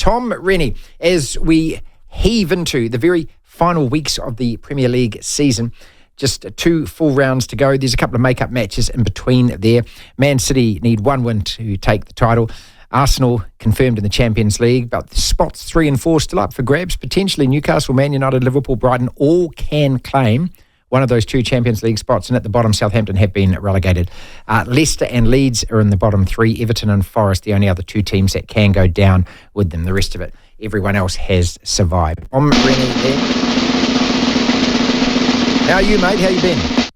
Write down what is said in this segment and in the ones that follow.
Tom Rennie, as we heave into the very final weeks of the Premier League season. Just 2 full rounds to go. There's a couple of make-up matches in between there. Man City need 1 win to take the title. Arsenal confirmed in the Champions League, but spots 3 and 4 still up for grabs. Potentially Newcastle, Man United, Liverpool, Brighton all can claim one of those 2 Champions League spots, and at the bottom, Southampton have been relegated. Leicester and Leeds are in the bottom 3. Everton and Forest, the only other 2 teams that can go down with them. The rest of it, everyone else has survived. I'm Rennie there. How are you, mate? How you been?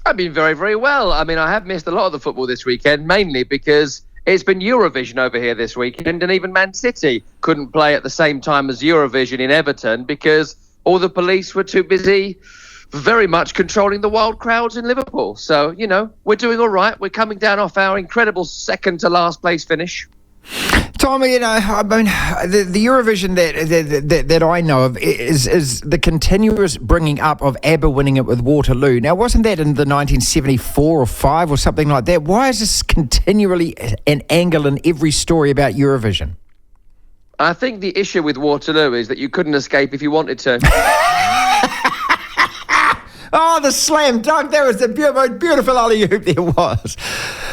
I've been very, very well. I mean, I have missed a lot of the football this weekend, mainly because it's been Eurovision over here this weekend, and even Man City couldn't play at the same time as Eurovision in Everton because all the police were too busy very much controlling the wild crowds in Liverpool. So, you know, we're doing all right. We're coming down off our incredible second to last place finish. Tommy, you know, I mean, the Eurovision that I know of is the continuous bringing up of ABBA winning it with Waterloo. Now, wasn't that in the 1974 or 5 or something like that? Why is this continually an angle in every story about Eurovision? I think the issue with Waterloo is that you couldn't escape if you wanted to. Oh, the slam dunk. That was the most beautiful alley-oop there was.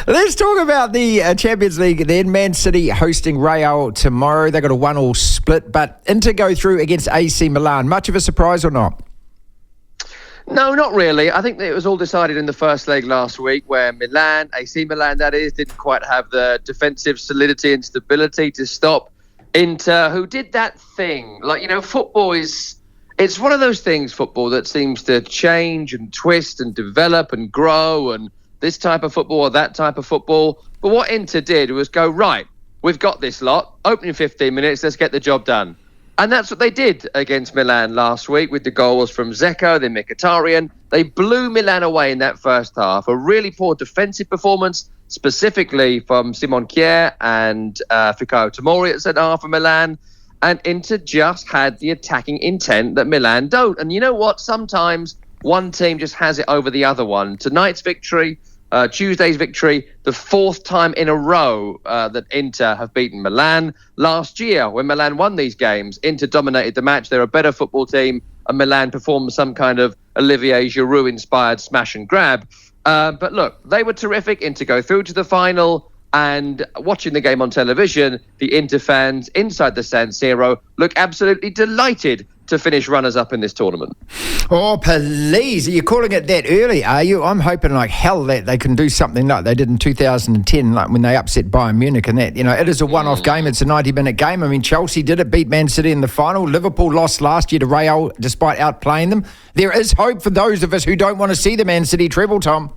Let's talk about the Champions League then. Man City hosting Real tomorrow. They got a 1-1 split, but Inter go through against AC Milan. Much of a surprise or not? No, not really. I think that it was all decided in the first leg last week where Milan, AC Milan that is, didn't quite have the defensive solidity and stability to stop Inter, who did that thing. Like, you know, football is... It's one of those things, football, that seems to change and twist and develop and grow, and this type of football or that type of football. But what Inter did was go, right, we've got this lot. Opening 15 minutes, let's get the job done. And that's what they did against Milan last week with the goals from Dzeko, then Mkhitaryan. They blew Milan away in that first half. A really poor defensive performance, specifically from Simon Kjaer and Fikayo Tomori at centre half for Milan. And Inter just had the attacking intent that Milan don't. And you know what? Sometimes one team just has it over the other one. Tonight's victory, Tuesday's victory, the 4th time in a row that Inter have beaten Milan. Last year, when Milan won these games, Inter dominated the match. They're a better football team, and Milan performed some kind of Olivier Giroud-inspired smash and grab. But look, they were terrific. Inter go through to the final. And watching the game on television, the Inter fans inside the San Siro look absolutely delighted to finish runners-up in this tournament. Oh, please. Are you calling it that early, are you? I'm hoping like hell that they can do something like they did in 2010, like when they upset Bayern Munich and that. You know, it is a one-off game. It's a 90-minute game. I mean, Chelsea did it, beat Man City in the final. Liverpool lost last year to Real despite outplaying them. There is hope for those of us who don't want to see the Man City treble, Tom.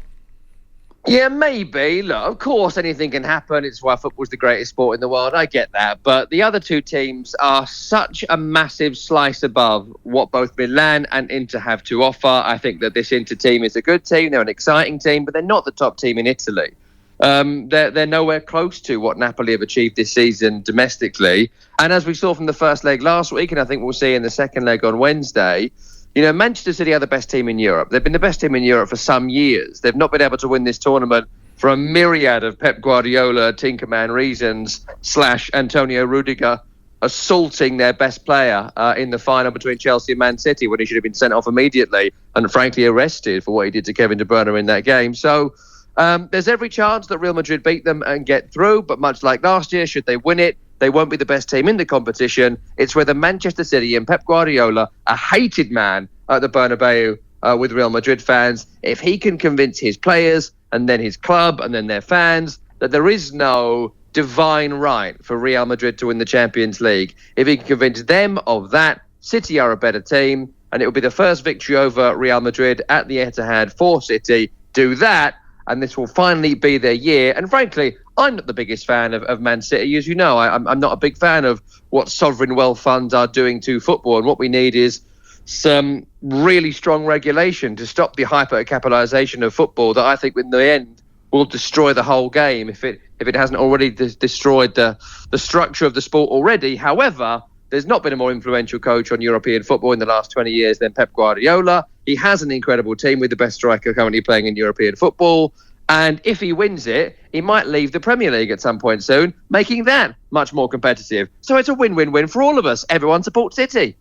Yeah, maybe. Look, of course, anything can happen. It's why football's the greatest sport in the world. I get that. But the other 2 teams are such a massive slice above what both Milan and Inter have to offer. I think that this Inter team is a good team. They're an exciting team, but they're not the top team in Italy. They're nowhere close to what Napoli have achieved this season domestically. And as we saw from the first leg last week, and I think we'll see in the second leg on Wednesday, you know, Manchester City are the best team in Europe. They've been the best team in Europe for some years. They've not been able to win this tournament for a myriad of Pep Guardiola, Tinkerman reasons, / Antonio Rudiger assaulting their best player in the final between Chelsea and Man City when he should have been sent off immediately and frankly arrested for what he did to Kevin De Bruyne in that game. So there's every chance that Real Madrid beat them and get through, but much like last year, should they win it, they won't be the best team in the competition. It's whether Manchester City and Pep Guardiola, a hated man at the Bernabeu with Real Madrid fans, if he can convince his players and then his club and then their fans that there is no divine right for Real Madrid to win the Champions League. If he can convince them of that, City are a better team, and it will be the first victory over Real Madrid at the Etihad for City. Do that, and this will finally be their year. And frankly, I'm not the biggest fan of Man City. As you know, I'm not a big fan of what sovereign wealth funds are doing to football. And what we need is some really strong regulation to stop the hyper-capitalisation of football that I think in the end will destroy the whole game if it hasn't already destroyed the structure of the sport already. However, there's not been a more influential coach on European football in the last 20 years than Pep Guardiola. He has an incredible team with the best striker currently playing in European football. And if he wins it, he might leave the Premier League at some point soon, making that much more competitive. So it's a win-win-win for all of us. Everyone supports City.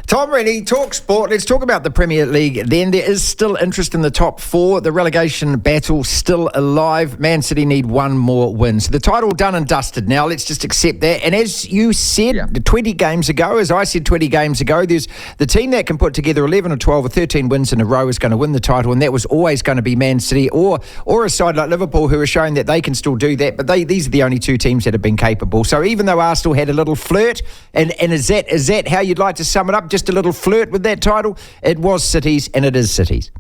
Tom Rennie, talkSPORT. Let's talk about the Premier League then. There is still interest in the top four. The relegation battle still alive. Man City need one more win. So the title done and dusted now. Let's just accept that. And as you said 20 games ago, as I said 20 games ago, there's the team that can put together 11 or 12 or 13 wins in a row is going to win the title, and that was always going to be Man City or a side like Liverpool who are showing that they can still do that. But these are the only two teams that have been capable. So even though Arsenal had a little flirt, and is that how you'd like to sum it up? Just a little flirt with that title? It was City's and it is City's.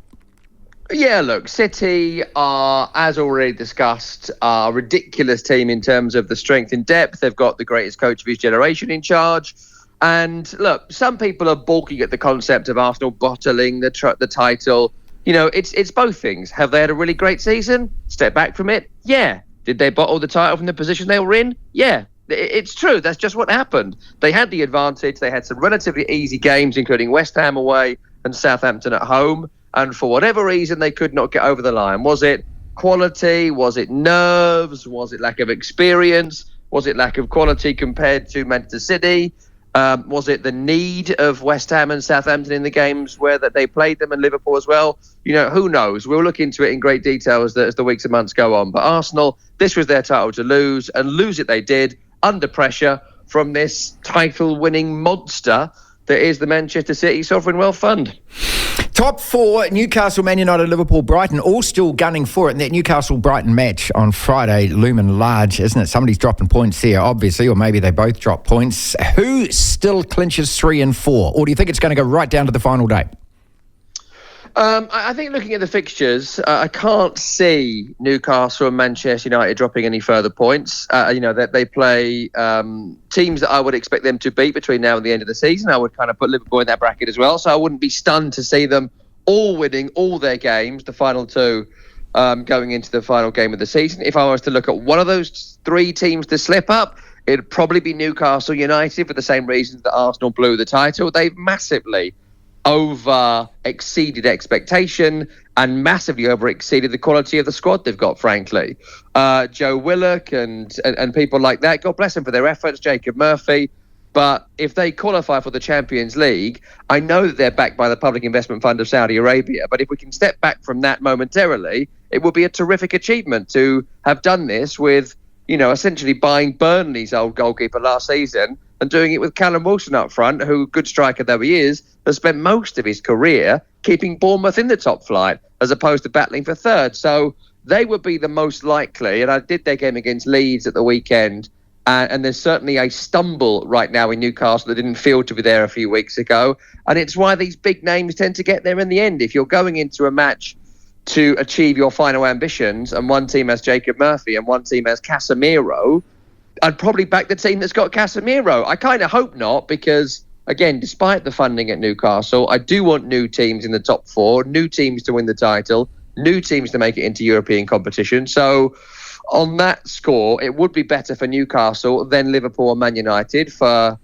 Yeah, look, City are, as already discussed, a ridiculous team in terms of the strength and depth. They've got the greatest coach of his generation in charge. And look, some people are balking at the concept of Arsenal bottling the title. You know, it's both things. Have they had a really great season? Step back from it? Yeah. Did they bottle the title from the position they were in? Yeah. It's true. That's just what happened. They had the advantage. They had some relatively easy games, including West Ham away and Southampton at home. And for whatever reason, they could not get over the line. Was it quality? Was it nerves? Was it lack of experience? Was it lack of quality compared to Manchester City? Was it the need of West Ham and Southampton in the games where that they played them, and Liverpool as well? You know, who knows? We'll look into it in great detail as the weeks and months go on. But Arsenal, this was their title to lose, and lose it they did, under pressure from this title-winning monster that is the Manchester City Sovereign Wealth Fund. Top four, Newcastle, Man United, Liverpool, Brighton, all still gunning for it. And that Newcastle-Brighton match on Friday, looming large, isn't it? Somebody's dropping points there, obviously, or maybe they both drop points. Who still clinches 3 and 4? Or do you think it's going to go right down to the final day? I think looking at the fixtures, I can't see Newcastle and Manchester United dropping any further points. That they play teams that I would expect them to beat between now and the end of the season. I would kind of put Liverpool in that bracket as well. So I wouldn't be stunned to see them all winning all their games, the final two, going into the final game of the season. If I was to look at one of those three teams to slip up, it'd probably be Newcastle United for the same reasons that Arsenal blew the title. They've massively over-exceeded expectation and massively over-exceeded the quality of the squad they've got, frankly. Joe Willock and people like that, God bless them for their efforts, Jacob Murphy. But if they qualify for the Champions League, I know that they're backed by the Public Investment Fund of Saudi Arabia. But if we can step back from that momentarily, it would be a terrific achievement to have done this with, essentially buying Burnley's old goalkeeper last season and doing it with Callum Wilson up front, who, good striker though he is, has spent most of his career keeping Bournemouth in the top flight as opposed to battling for third. So they would be the most likely. And I did their game against Leeds at the weekend. And there's certainly a stumble right now in Newcastle that didn't feel to be there a few weeks ago. And it's why these big names tend to get there in the end. If you're going into a match to achieve your final ambitions and one team has Jacob Murphy and one team has Casemiro, I'd probably back the team that's got Casemiro. I kind of hope not, because, again, despite the funding at Newcastle, I do want new teams in the top four, new teams to win the title, new teams to make it into European competition. So on that score, it would be better for Newcastle than Liverpool or Man United for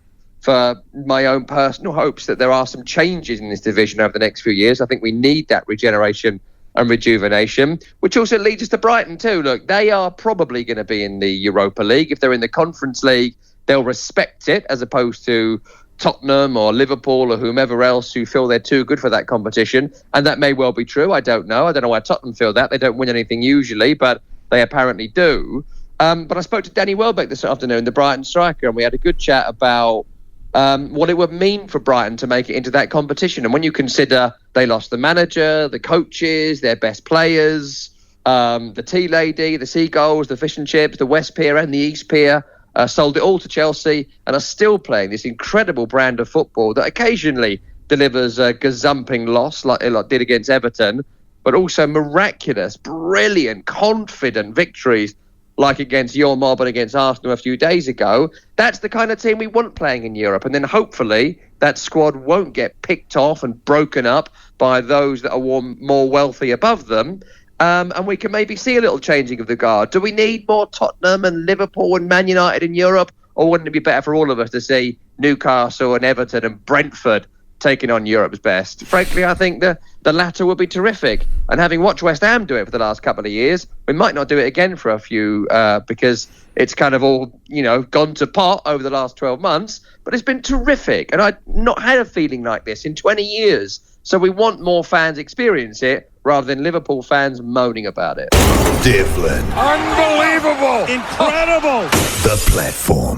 my own personal hopes that there are some changes in this division over the next few years. I think we need that regeneration and rejuvenation, which also leads us to Brighton too. Look, they are probably going to be in the Europa League. If they're in the Conference League, they'll respect it, as opposed to Tottenham or Liverpool or whomever else who feel they're too good for that competition. And that may well be true. I don't know. I don't know why Tottenham feel that. They don't win anything usually, but they apparently do. But I spoke to Danny Welbeck this afternoon, the Brighton striker, and we had a good chat about what it would mean for Brighton to make it into that competition. And when you consider they lost the manager, the coaches, their best players, the tea lady, the seagulls, the fish and chips, the West Pier and the East Pier, sold it all to Chelsea and are still playing this incredible brand of football that occasionally delivers a gazumping loss like it did against Everton, but also miraculous, brilliant, confident victories like against your mob and against Arsenal a few days ago. That's the kind of team we want playing in Europe. And then hopefully that squad won't get picked off and broken up by those that are more wealthy above them. And we can maybe see a little changing of the guard. Do we need more Tottenham and Liverpool and Man United in Europe? Or wouldn't it be better for all of us to see Newcastle and Everton and Brentford taking on Europe's best. Frankly, I think the latter would be terrific. And having watched West Ham do it for the last couple of years, we might not do it again for a few because it's kind of all, gone to pot over the last 12 months. But it's been terrific. And I've not had a feeling like this in 20 years. So we want more fans experience it rather than Liverpool fans moaning about it. Devlin. Unbelievable. Incredible. The Platform.